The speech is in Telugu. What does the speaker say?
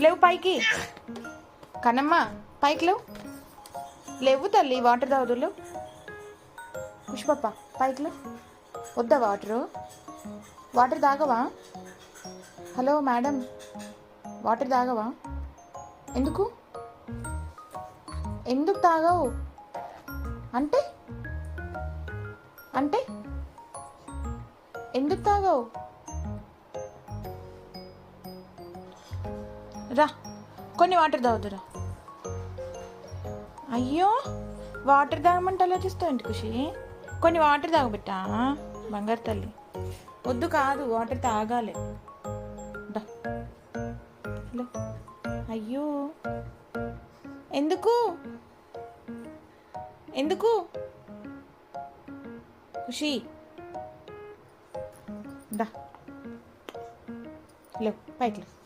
లేవు పైకి. కనమ్మ పైకి లేవు. లేవు తల్లి, వాటర్ తాగుదు. లేవు పుష్పప్ప, పైకి లేవు. వద్దా వాటరు? వాటర్ తాగవా? హలో మేడం, వాటర్ తాగవా? ఎందుకు ఎందుకు తాగవు? అంటే అంటే ఎందుకు తాగవు? రా, కొన్ని వాటర్ తాగుతురా. అయ్యో, వాటర్ తాగమంటే ఆలోచిస్తావు ఏంటి ఖుషి? కొన్ని వాటర్ తాగబెట్టా బంగారు తల్లి. వద్దు కాదు, వాటర్ తాగాలి. హలో, అయ్యో ఎందుకు ఎందుకు ఖుషి? దా లేవు, పైకి లేవు.